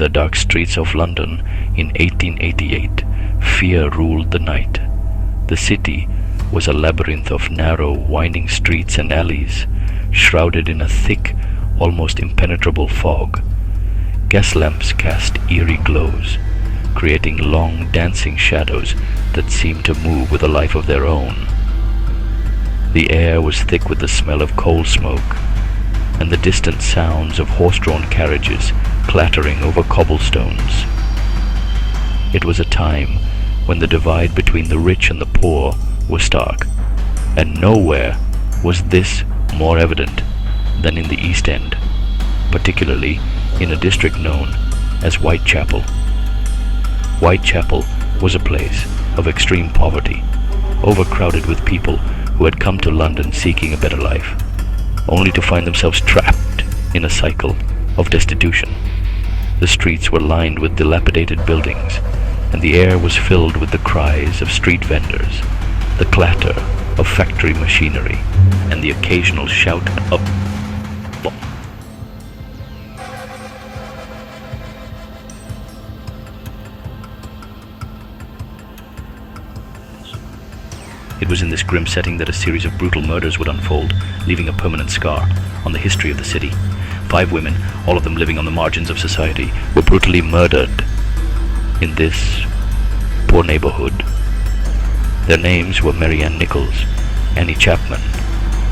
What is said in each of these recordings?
the dark streets of London in 1888, fear ruled the night. The city was a labyrinth of narrow, winding streets and alleys, shrouded in a thick, almost impenetrable fog. Gas lamps cast eerie glows, creating long, dancing shadows that seemed to move with a life of their own. The air was thick with the smell of coal smoke, and the distant sounds of horse-drawn carriages clattering over cobblestones. It was a time when the divide between the rich and the poor was stark, and nowhere was this more evident than in the East End, particularly in a district known as Whitechapel. Whitechapel was a place of extreme poverty, overcrowded with people who had come to London seeking a better life, only to find themselves trapped in a cycle of destitution. The streets were lined with dilapidated buildings, and the air was filled with the cries of street vendors, the clatter of factory machinery, and the occasional shout of It was in this grim setting that a series of brutal murders would unfold, leaving a permanent scar on the history of the city. 5 women, all of them living on the margins of society, were brutally murdered in this poor neighborhood. Their names were Mary Ann Nichols, Annie Chapman,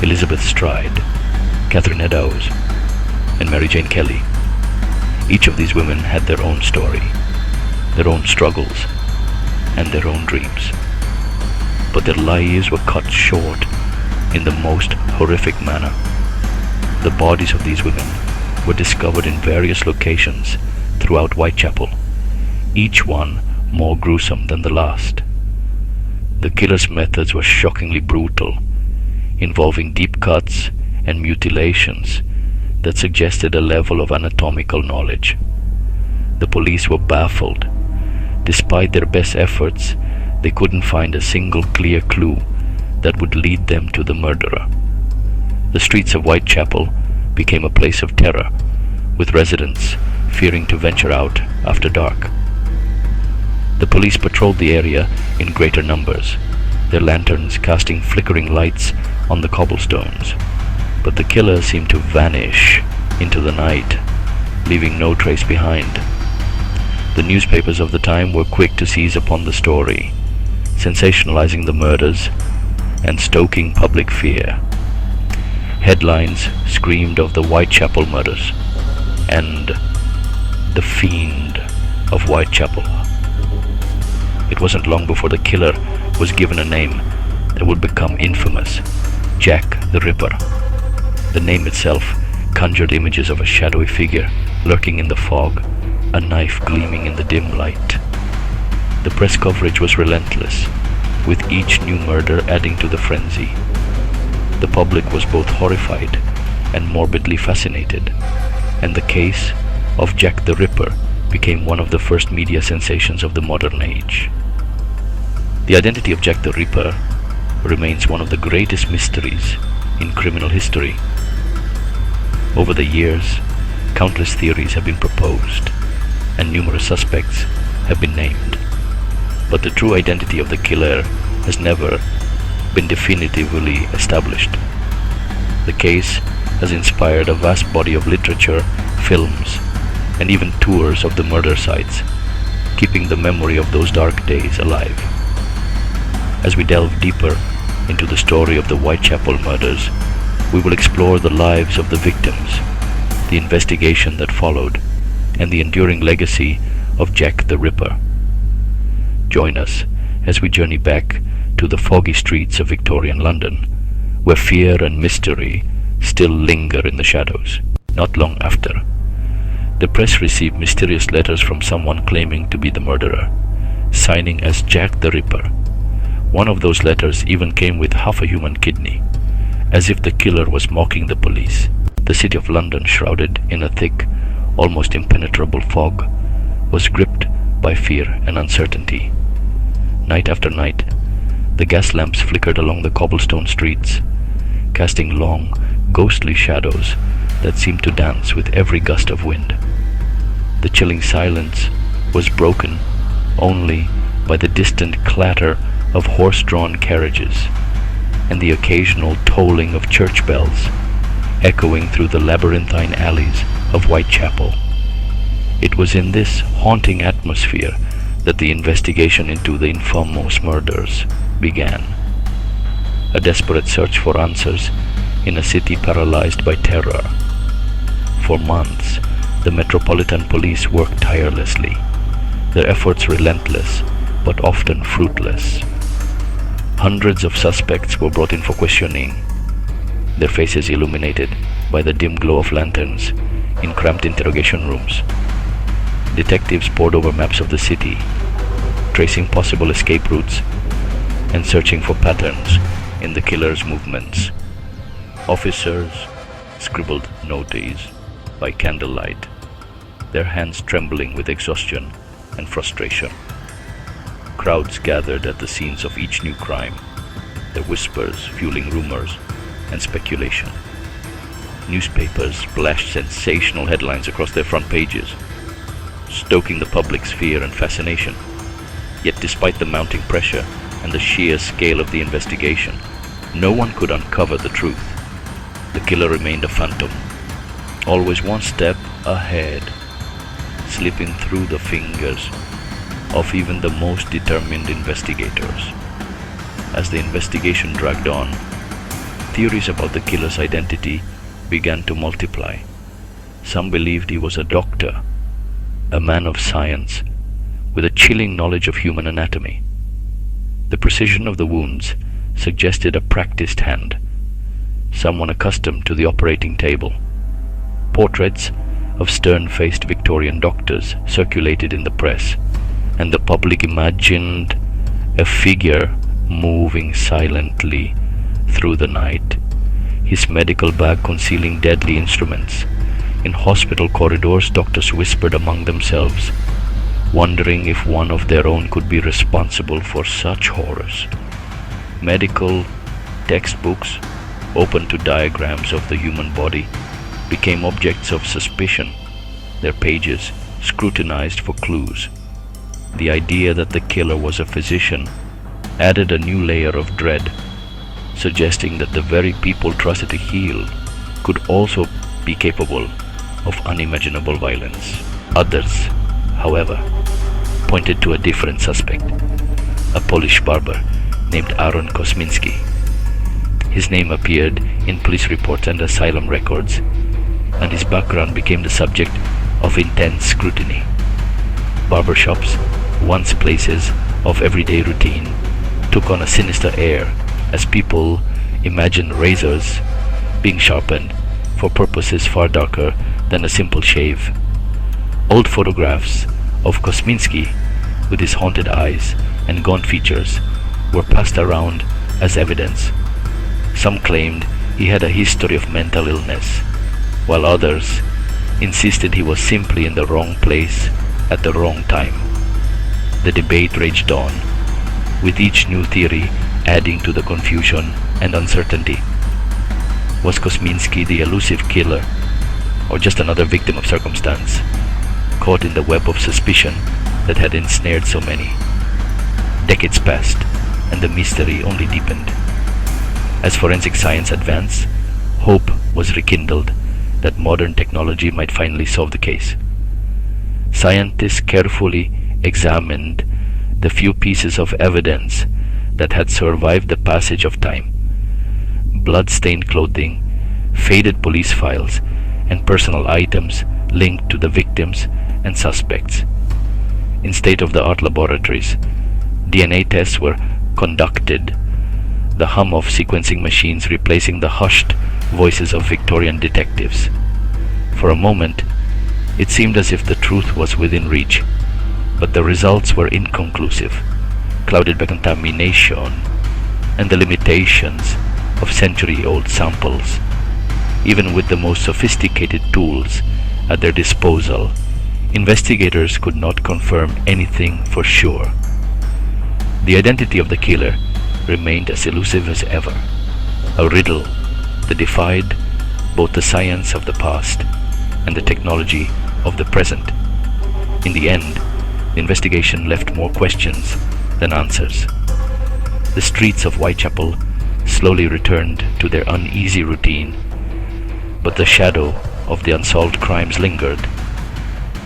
Elizabeth Stride, Catherine Eddowes, and Mary Jane Kelly. Each of these women had their own story, their own struggles, and their own dreams. But their lives were cut short in the most horrific manner. The bodies of these women were discovered in various locations throughout Whitechapel, each one more gruesome than the last. The killer's methods were shockingly brutal, involving deep cuts and mutilations that suggested a level of anatomical knowledge. The police were baffled. Despite their best efforts, they couldn't find a single clear clue that would lead them to the murderer. The streets of Whitechapel became a place of terror, with residents fearing to venture out after dark. The police patrolled the area in greater numbers, their lanterns casting flickering lights on the cobblestones, but the killer seemed to vanish into the night, leaving no trace behind. The newspapers of the time were quick to seize upon the story, sensationalizing the murders and stoking public fear. Headlines screamed of the Whitechapel Murders and the Fiend of Whitechapel. It wasn't long before the killer was given a name that would become infamous: Jack the Ripper. The name itself conjured images of a shadowy figure lurking in the fog, a knife gleaming in the dim light. The press coverage was relentless, with each new murder adding to the frenzy. The public was both horrified and morbidly fascinated, and the case of Jack the Ripper became one of the first media sensations of the modern age. The identity of Jack the Ripper remains one of the greatest mysteries in criminal history. Over the years, countless theories have been proposed, and numerous suspects have been named. But the true identity of the killer has never been definitively established. The case has inspired a vast body of literature, films, and even tours of the murder sites, keeping the memory of those dark days alive. As we delve deeper into the story of the Whitechapel Murders, we will explore the lives of the victims, the investigation that followed, and the enduring legacy of Jack the Ripper. Join us as we journey back to the foggy streets of Victorian London, where fear and mystery still linger in the shadows. Not long after, the press received mysterious letters from someone claiming to be the murderer, signing as Jack the Ripper. One of those letters even came with half a human kidney, as if the killer was mocking the police. The city of London, shrouded in a thick, almost impenetrable fog, was gripped by fear and uncertainty. Night after night, the gas lamps flickered along the cobblestone streets, casting long, ghostly shadows that seemed to dance with every gust of wind. The chilling silence was broken only by the distant clatter of horse-drawn carriages and the occasional tolling of church bells echoing through the labyrinthine alleys of Whitechapel. It was in this haunting atmosphere that the investigation into the infamous murders began. A desperate search for answers in a city paralyzed by terror. For months, the Metropolitan Police worked tirelessly, their efforts relentless but often fruitless. Hundreds of suspects were brought in for questioning, their faces illuminated by the dim glow of lanterns in cramped interrogation rooms. Detectives pored over maps of the city, tracing possible escape routes and searching for patterns in the killer's movements. Officers scribbled notices by candlelight, their hands trembling with exhaustion and frustration. Crowds gathered at the scenes of each new crime, their whispers fueling rumors and speculation. Newspapers splashed sensational headlines across their front pages, stoking the public's fear and fascination. Yet despite the mounting pressure and the sheer scale of the investigation, no one could uncover the truth. The killer remained a phantom, always one step ahead, slipping through the fingers of even the most determined investigators. As the investigation dragged on, theories about the killer's identity began to multiply. Some believed he was a doctor, a man of science, with a chilling knowledge of human anatomy. The precision of the wounds suggested a practiced hand, someone accustomed to the operating table. Portraits of stern-faced Victorian doctors circulated in the press, and the public imagined a figure moving silently through the night, his medical bag concealing deadly instruments. In hospital corridors, doctors whispered among themselves, wondering if one of their own could be responsible for such horrors. Medical textbooks, open to diagrams of the human body, became objects of suspicion, their pages scrutinized for clues. The idea that the killer was a physician added a new layer of dread, suggesting that the very people trusted to heal could also be capable of unimaginable violence. Others, however, pointed to a different suspect, a Polish barber named Aaron Kosminski. His name appeared in police reports and asylum records, and his background became the subject of intense scrutiny. Barbershops, once places of everyday routine, took on a sinister air as people imagined razors being sharpened for purposes far darker than a simple shave. Old photographs of Kosminski, with his haunted eyes and gaunt features, were passed around as evidence. Some claimed he had a history of mental illness, while others insisted he was simply in the wrong place at the wrong time. The debate raged on, with each new theory adding to the confusion and uncertainty. Was Kosminski the elusive killer, or just another victim of circumstance, caught in the web of suspicion that had ensnared so many? Decades passed, and the mystery only deepened. As forensic science advanced, hope was rekindled that modern technology might finally solve the case. Scientists carefully examined the few pieces of evidence that had survived the passage of time. Blood-stained clothing, faded police files, and personal items linked to the victims and suspects. In state-of-the-art laboratories, DNA tests were conducted, the hum of sequencing machines replacing the hushed voices of Victorian detectives. For a moment, it seemed as if the truth was within reach, but the results were inconclusive, clouded by contamination and the limitations of century-old samples. Even with the most sophisticated tools at their disposal, investigators could not confirm anything for sure. The identity of the killer remained as elusive as ever, a riddle that defied both the science of the past and the technology of the present. In the end, the investigation left more questions than answers. The streets of Whitechapel slowly returned to their uneasy routine, but the shadow of the unsolved crimes lingered.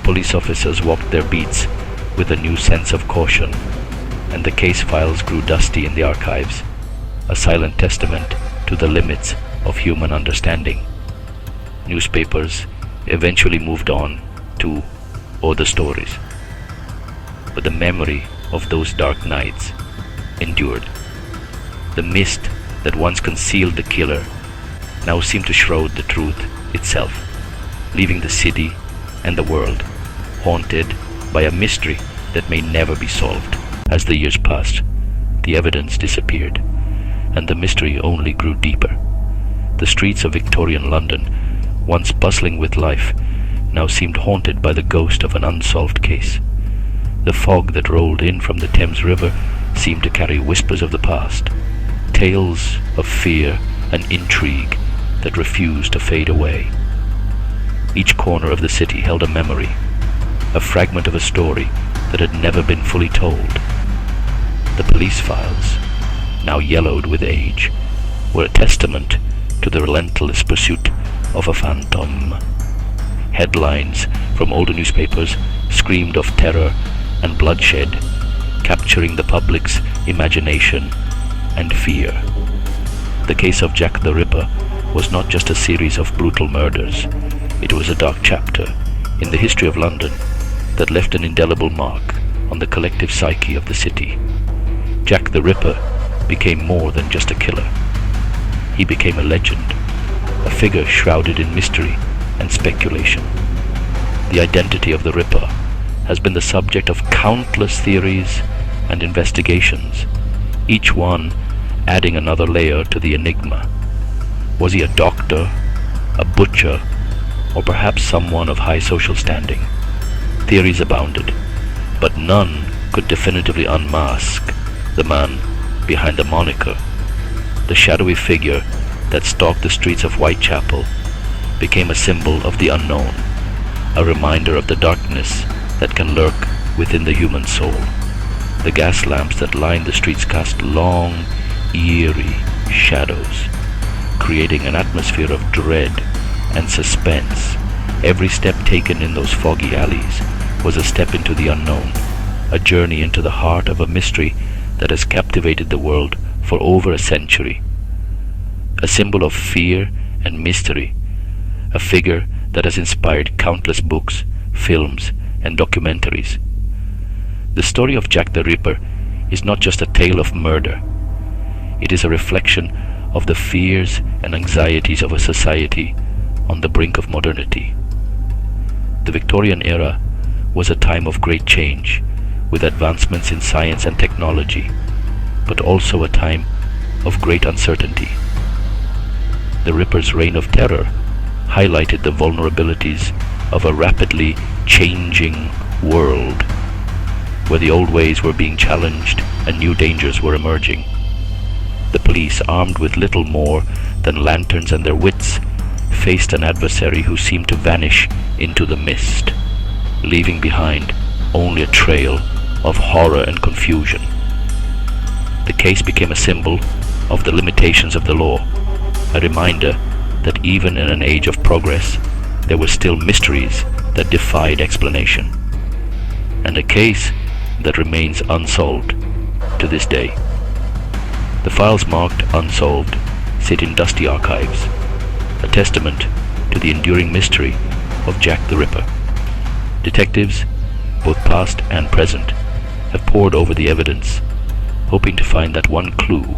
Police officers walked their beats with a new sense of caution, and the case files grew dusty in the archives, a silent testament to the limits of human understanding. Newspapers eventually moved on to other stories, but the memory of those dark nights endured. The mist that once concealed the killer now seemed to shroud the truth itself, leaving the city and the world haunted by a mystery that may never be solved. As the years passed, the evidence disappeared, and the mystery only grew deeper. The streets of Victorian London, once bustling with life, now seemed haunted by the ghost of an unsolved case. The fog that rolled in from the Thames River seemed to carry whispers of the past, tales of fear and intrigue that refused to fade away. Each corner of the city held a memory, a fragment of a story that had never been fully told. The police files, now yellowed with age, were a testament to the relentless pursuit of a phantom. Headlines from older newspapers screamed of terror and bloodshed, capturing the public's imagination and fear. The case of Jack the Ripper was not just a series of brutal murders. It was a dark chapter in the history of London that left an indelible mark on the collective psyche of the city. Jack the Ripper became more than just a killer. He became a legend, a figure shrouded in mystery and speculation. The identity of the Ripper has been the subject of countless theories and investigations, each one adding another layer to the enigma. Was he a doctor, a butcher, or perhaps someone of high social standing? Theories abounded, but none could definitively unmask the man behind the moniker. The shadowy figure that stalked the streets of Whitechapel became a symbol of the unknown, a reminder of the darkness that can lurk within the human soul. The gas lamps that lined the streets cast long, eerie shadows, creating an atmosphere of dread and suspense. Every step taken in those foggy alleys was a step into the unknown, a journey into the heart of a mystery that has captivated the world for over a century. A symbol of fear and mystery, a figure that has inspired countless books, films, and documentaries. The story of Jack the Ripper is not just a tale of murder. It is a reflection of the fears and anxieties of a society on the brink of modernity. The Victorian era was a time of great change, with advancements in science and technology, but also a time of great uncertainty. The Ripper's reign of terror highlighted the vulnerabilities of a rapidly changing world, where the old ways were being challenged and new dangers were emerging. The police, armed with little more than lanterns and their wits, faced an adversary who seemed to vanish into the mist, leaving behind only a trail of horror and confusion. The case became a symbol of the limitations of the law, a reminder that even in an age of progress, there were still mysteries that defied explanation, and a case that remains unsolved to this day. The files marked Unsolved sit in dusty archives, a testament to the enduring mystery of Jack the Ripper. Detectives, both past and present, have pored over the evidence, hoping to find that one clue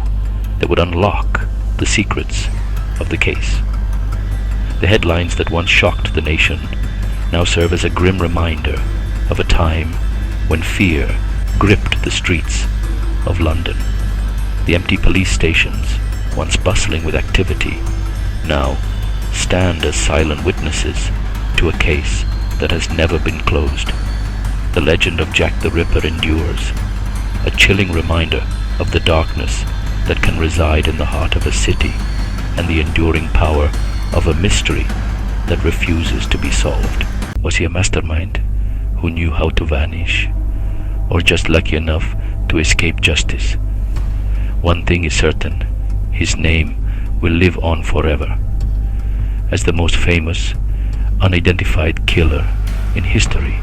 that would unlock the secrets of the case. The headlines that once shocked the nation now serve as a grim reminder of a time when fear gripped the streets of London. The empty police stations, once bustling with activity, now stand as silent witnesses to a case that has never been closed. The legend of Jack the Ripper endures, a chilling reminder of the darkness that can reside in the heart of a city and the enduring power of a mystery that refuses to be solved. Was he a mastermind who knew how to vanish, or just lucky enough to escape justice. One thing is certain, his name will live on forever as the most famous, unidentified killer in history.